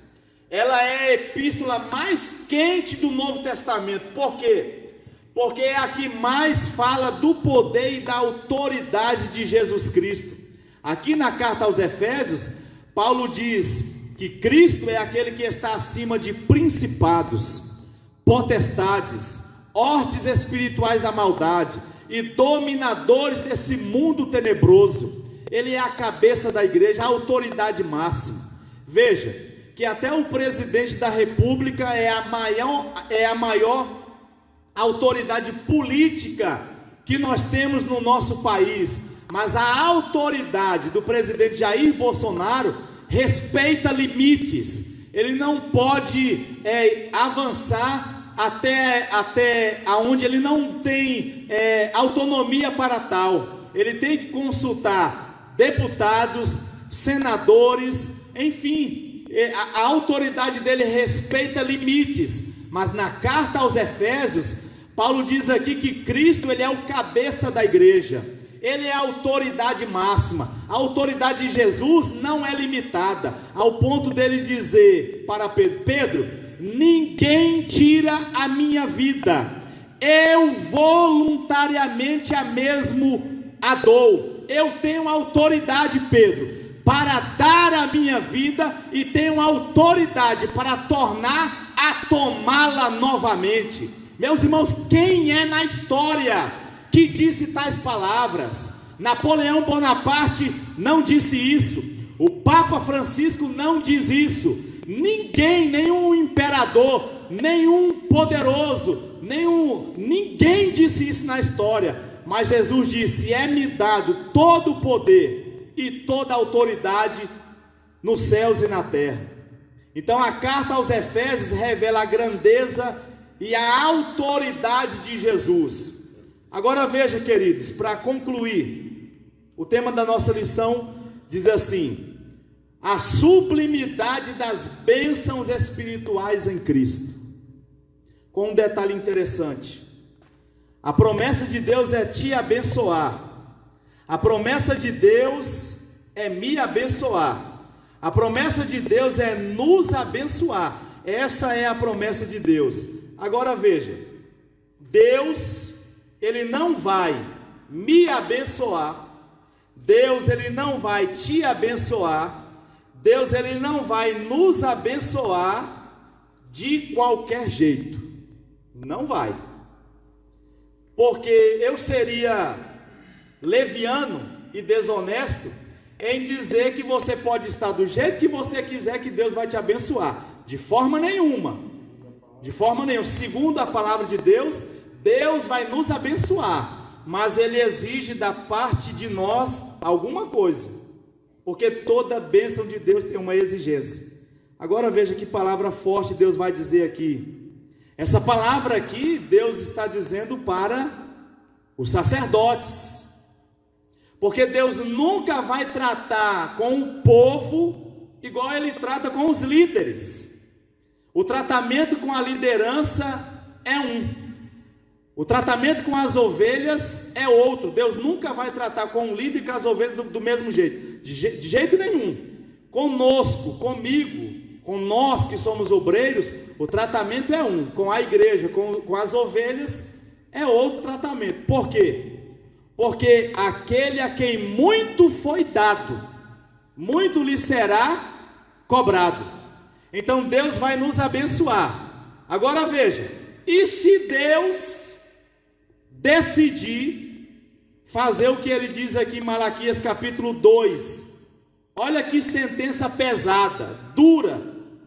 ela é a epístola mais quente do Novo Testamento. Por quê? Porque é a que mais fala do poder e da autoridade de Jesus Cristo. Aqui na carta aos Efésios, Paulo diz que Cristo é aquele que está acima de principados, potestades, hortes espirituais da maldade e dominadores desse mundo tenebroso. Ele é a cabeça da igreja, a autoridade máxima. Veja que até o presidente da república é a maior autoridade política que nós temos no nosso país, mas a autoridade do presidente Jair Bolsonaro respeita limites. Ele não pode avançar até aonde ele não tem autonomia para tal. Ele tem que consultar deputados, senadores, enfim, a autoridade dele respeita limites. Mas na carta aos Efésios, Paulo diz aqui que Cristo ele é o cabeça da igreja, ele é a autoridade máxima. A autoridade de Jesus não é limitada, ao ponto dele dizer para Pedro: ninguém tira a minha vida, eu voluntariamente a mesmo a dou. eu tenho autoridade, Pedro, para dar a minha vida, e tenho autoridade para tornar a tomá-la novamente. Meus irmãos, quem é na história que disse tais palavras? Napoleão Bonaparte não disse isso, o Papa Francisco não diz isso, ninguém, nenhum imperador, nenhum poderoso, ninguém disse isso na história. Mas Jesus disse: é-me dado todo o poder e toda a autoridade nos céus e na terra. Então a carta aos Efésios revela a grandeza e a autoridade de Jesus. Agora veja, queridos, para concluir, o tema da nossa lição diz assim: a sublimidade das bênçãos espirituais em Cristo. Com um detalhe interessante: a promessa de Deus é te abençoar, a promessa de Deus é me abençoar, a promessa de Deus é nos abençoar. Essa é a promessa de Deus. Agora veja, Deus, Ele não vai me abençoar, Deus, Ele não vai te abençoar, Deus, Ele não vai nos abençoar de qualquer jeito, não vai, porque eu seria leviano e desonesto em dizer que você pode estar do jeito que você quiser, que Deus vai te abençoar. De forma nenhuma, de forma nenhuma. Segundo a palavra de Deus, Deus vai nos abençoar, mas Ele exige da parte de nós alguma coisa, porque toda bênção de Deus tem uma exigência. Agora veja que palavra forte Deus vai dizer aqui. Essa palavra aqui, Deus está dizendo para os sacerdotes, porque Deus nunca vai tratar com o povo igual Ele trata com os líderes. O tratamento com a liderança é um, o tratamento com as ovelhas é outro. Deus nunca vai tratar com o líder e com as ovelhas do mesmo jeito, de jeito nenhum. Conosco, comigo, com nós que somos obreiros, o tratamento é um. Com a igreja, com as ovelhas, é outro tratamento. Por quê? Porque aquele a quem muito foi dado, muito lhe será cobrado. Então Deus vai nos abençoar. Agora veja, e se Deus decidir fazer o que Ele diz aqui em Malaquias capítulo 2, olha que sentença pesada, dura,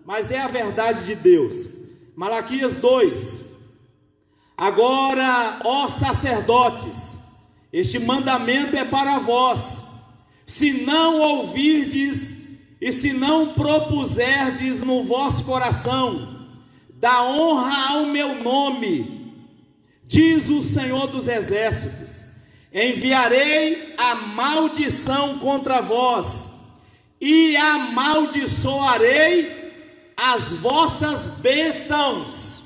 mas é a verdade de Deus. Malaquias 2: agora, ó sacerdotes, este mandamento é para vós, se não ouvirdes e se não propuserdes no vosso coração, da honra ao meu nome, diz o Senhor dos Exércitos, enviarei a maldição contra vós, e amaldiçoarei as vossas bênçãos,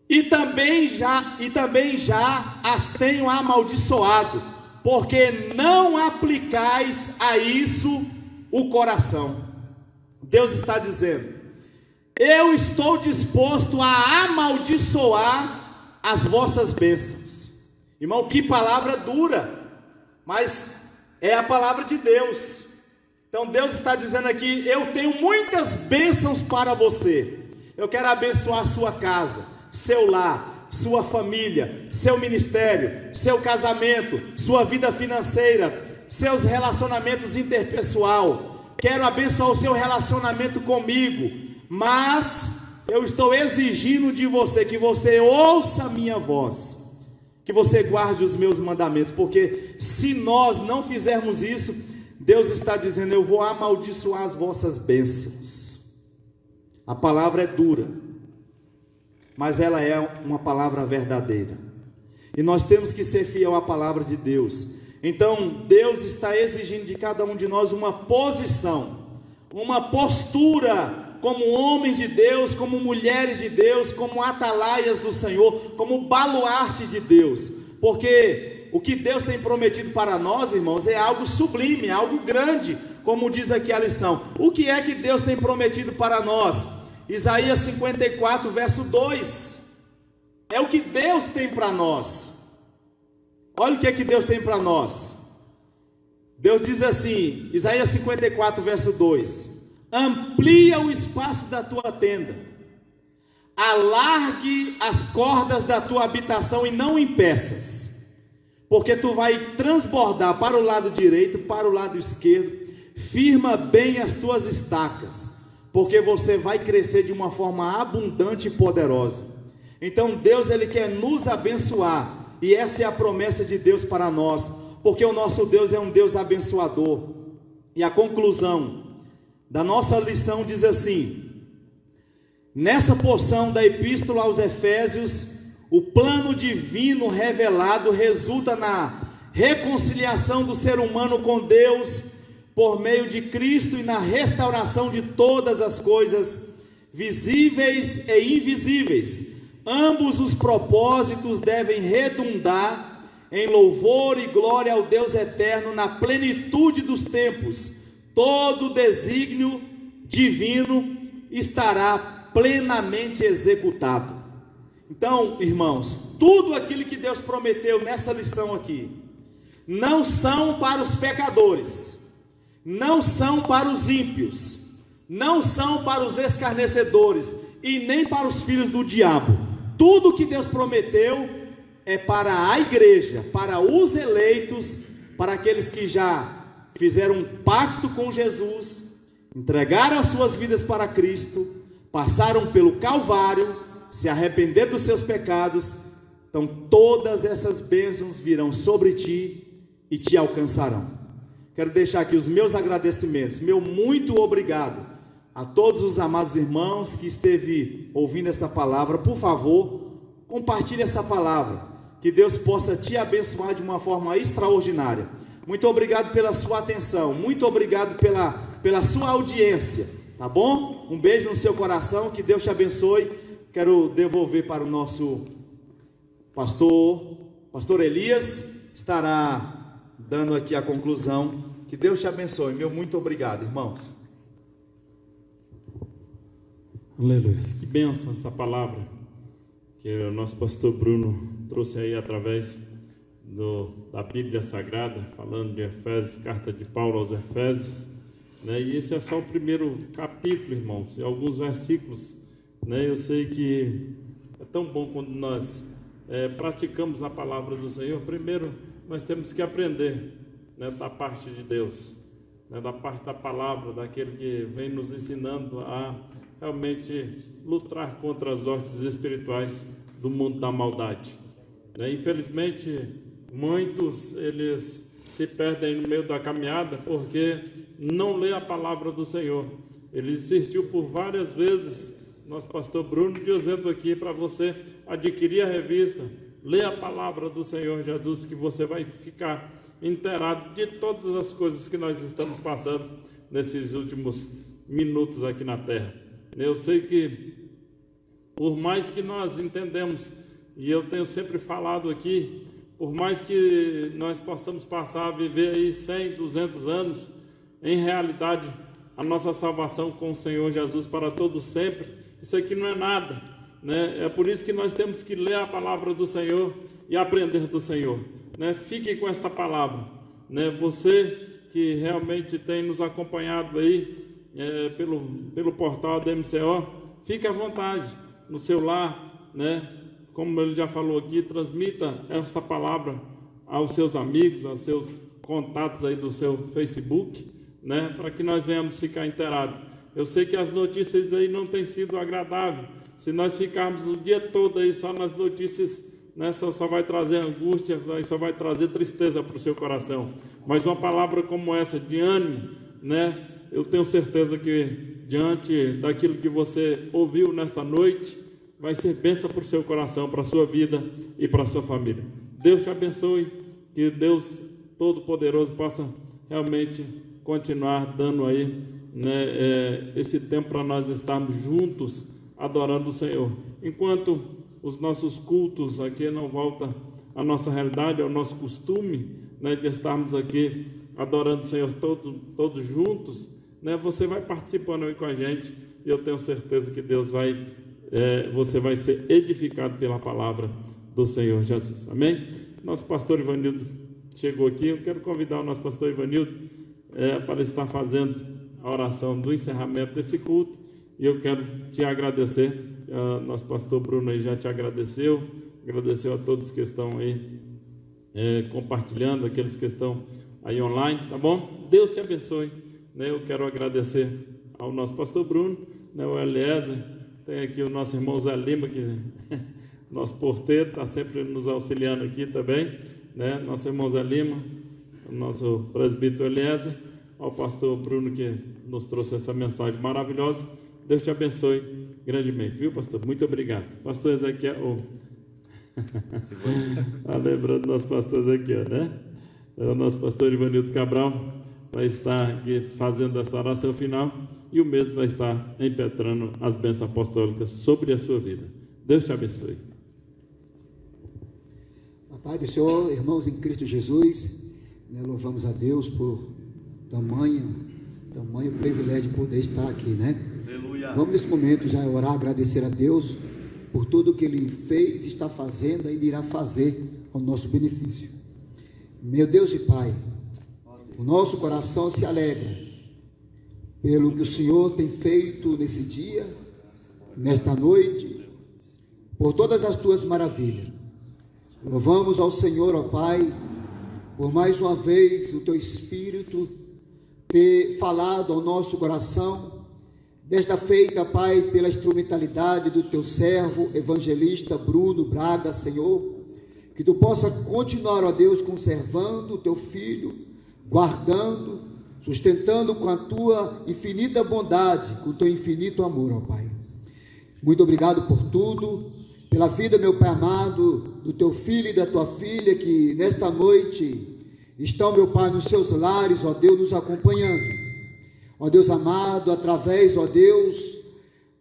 e também já as tenho amaldiçoado, porque não aplicais a isso o coração. Deus está dizendo: eu estou disposto a amaldiçoar as vossas bênçãos. Irmão, que palavra dura, mas é a palavra de Deus. Então Deus está dizendo aqui: eu tenho muitas bênçãos para você. Eu quero abençoar a sua casa, seu lar, sua família, seu ministério, seu casamento, sua vida financeira, seus relacionamentos interpessoal. Quero abençoar o seu relacionamento comigo, mas eu estou exigindo de você que você ouça a minha voz, que você guarde os meus mandamentos, porque se nós não fizermos isso, Deus está dizendo: eu vou amaldiçoar as vossas bênçãos. A palavra é dura, mas ela é uma palavra verdadeira, e nós temos que ser fiel à palavra de Deus. Então Deus está exigindo de cada um de nós uma posição, uma postura, como homens de Deus, como mulheres de Deus, como atalaias do Senhor, como baluarte de Deus, porque o que Deus tem prometido para nós, irmãos, é algo sublime, é algo grande, como diz aqui a lição. O que é que Deus tem prometido para nós? Isaías 54, verso 2, é o que Deus tem para nós. Olha o que é que Deus tem para nós: Deus diz assim, Isaías 54, verso 2: amplia o espaço da tua tenda, alargue as cordas da tua habitação e não impeças, porque tu vai transbordar para o lado direito, para o lado esquerdo. Firma bem as tuas estacas, porque você vai crescer de uma forma abundante e poderosa. Então Deus, Ele quer nos abençoar, e essa é a promessa de Deus para nós, porque o nosso Deus é um Deus abençoador. E a conclusão da nossa lição diz assim: nessa porção da Epístola aos Efésios, o plano divino revelado resulta na reconciliação do ser humano com Deus por meio de Cristo e na restauração de todas as coisas, visíveis e invisíveis. Ambos os propósitos devem redundar em louvor e glória ao Deus eterno na plenitude dos tempos. Todo desígnio divino estará plenamente executado. Então, irmãos, tudo aquilo que Deus prometeu nessa lição aqui, não são para os pecadores, não são para os ímpios, não são para os escarnecedores e nem para os filhos do diabo. Tudo que Deus prometeu é para a igreja, para os eleitos, para aqueles que já fizeram um pacto com Jesus, entregaram as suas vidas para Cristo, passaram pelo Calvário, se arrependeram dos seus pecados. Então todas essas bênçãos virão sobre ti e te alcançarão. Quero deixar aqui os meus agradecimentos, meu muito obrigado a todos os amados irmãos que esteve ouvindo essa palavra. Por favor, compartilhe essa palavra, que Deus possa te abençoar de uma forma extraordinária. Muito obrigado pela sua atenção, muito obrigado pela sua audiência, tá bom? Um beijo no seu coração, que Deus te abençoe. Quero devolver para o nosso pastor Elias, estará dando aqui a conclusão. Que Deus te abençoe, meu muito obrigado, irmãos. Aleluia, que bênção essa palavra que o nosso pastor Bruno trouxe aí através da Bíblia Sagrada, falando de Efésios, carta de Paulo aos Efésios, né? E esse é só o primeiro capítulo, irmãos, e alguns versículos, né? Eu sei que é tão bom quando nós praticamos a palavra do Senhor. Primeiro nós temos que aprender, né, da parte de Deus, né, da parte da palavra, daquele que vem nos ensinando a realmente lutar contra as hostes espirituais do mundo da maldade, né? Infelizmente, muitos eles se perdem no meio da caminhada porque não lê a palavra do Senhor. Ele insistiu por várias vezes, nosso pastor Bruno, dizendo aqui para você adquirir a revista, lê a palavra do Senhor Jesus, que você vai ficar inteirado de todas as coisas que nós estamos passando nesses últimos minutos aqui na terra. Eu sei que, por mais que nós entendemos, e eu tenho sempre falado aqui, por mais que nós possamos passar a viver aí 100, 200 anos, em realidade, a nossa salvação com o Senhor Jesus para todo sempre, isso aqui não é nada, né? É por isso que nós temos que ler a palavra do Senhor e aprender do Senhor, né? Fique com esta palavra, né? Você que realmente tem nos acompanhado aí pelo portal da MCO, fique à vontade no seu lar, né? Como ele já falou aqui, transmita esta palavra aos seus amigos, aos seus contatos aí do seu Facebook, né? Para que nós venhamos ficar inteirados. Eu sei que as notícias aí não têm sido agradáveis. Se nós ficarmos o dia todo aí só nas notícias, né, só vai trazer angústia, só vai trazer tristeza para o seu coração. Mas uma palavra como essa, de ânimo, né, eu tenho certeza que diante daquilo que você ouviu nesta noite, vai ser bênção para o seu coração, para a sua vida e para a sua família. Deus te abençoe, que Deus Todo-Poderoso possa realmente continuar dando aí, né, esse tempo para nós estarmos juntos adorando o Senhor. Enquanto os nossos cultos aqui não voltam à nossa realidade, ao nosso costume, né, de estarmos aqui adorando o Senhor todos juntos, né, você vai participando aí com a gente, e eu tenho certeza que Deus você vai ser edificado pela palavra do Senhor Jesus. Amém? Nosso pastor Ivanildo chegou aqui, eu quero convidar o nosso pastor Ivanildo para estar fazendo a oração do encerramento desse culto, e eu quero te agradecer. Nosso pastor Bruno aí já te agradeceu a todos que estão aí compartilhando, aqueles que estão aí online, tá bom? Deus te abençoe, né? Eu quero agradecer ao nosso pastor Bruno, né? O Eliezer, tem aqui o nosso irmão Zé Lima, que nosso porteiro, está sempre nos auxiliando aqui também, né? Nosso irmão Zé Lima, o nosso presbítero Eliezer, ao pastor Bruno, que nos trouxe essa mensagem maravilhosa. Deus te abençoe grandemente, viu, pastor? Muito obrigado. Pastor Ezequiel, lembrando do nosso pastor Ezequiel, né? O nosso pastor Ivanildo Cabral vai estar aqui fazendo esta oração final, e o mesmo vai estar impetrando as bênçãos apostólicas sobre a sua vida. Deus te abençoe. A paz do Senhor, irmãos em Cristo Jesus, né, louvamos a Deus por tamanho privilégio de poder estar aqui, né? Aleluia. Vamos nesse momento já orar, agradecer a Deus por tudo que Ele fez, está fazendo e ainda irá fazer ao nosso benefício. Meu Deus e Pai, o nosso coração se alegra pelo que o Senhor tem feito nesse dia, nesta noite, por todas as Tuas maravilhas. Louvamos ao Senhor, ó Pai, por mais uma vez o Teu Espírito ter falado ao nosso coração, desta feita, Pai, pela instrumentalidade do Teu servo, evangelista Bruno Braga, Senhor, que Tu possa continuar, ó Deus, conservando o Teu Filho, guardando, sustentando com a Tua infinita bondade, com o Teu infinito amor, ó Pai. Muito obrigado por tudo, pela vida, meu Pai amado, do Teu filho e da Tua filha, que nesta noite estão, meu Pai, nos seus lares, ó Deus, nos acompanhando. Ó Deus amado, através, ó Deus,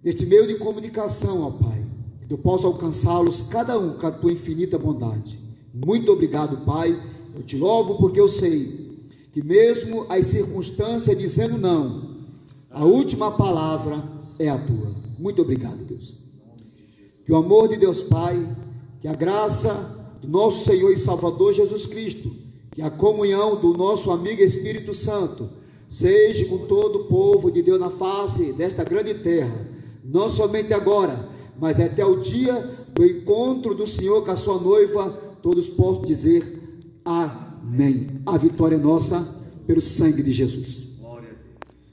deste meio de comunicação, ó Pai, que Tu possa alcançá-los, cada um, com a Tua infinita bondade. Muito obrigado, Pai. Eu Te louvo porque eu sei que mesmo as circunstâncias dizendo não, a última palavra é a Tua. Muito obrigado, Deus. Que o amor de Deus Pai, que a graça do nosso Senhor e Salvador Jesus Cristo, que a comunhão do nosso amigo Espírito Santo seja com todo o povo de Deus na face desta grande terra, não somente agora, mas até o dia do encontro do Senhor com a sua noiva. Todos possam dizer amém. A vitória é nossa pelo sangue de Jesus.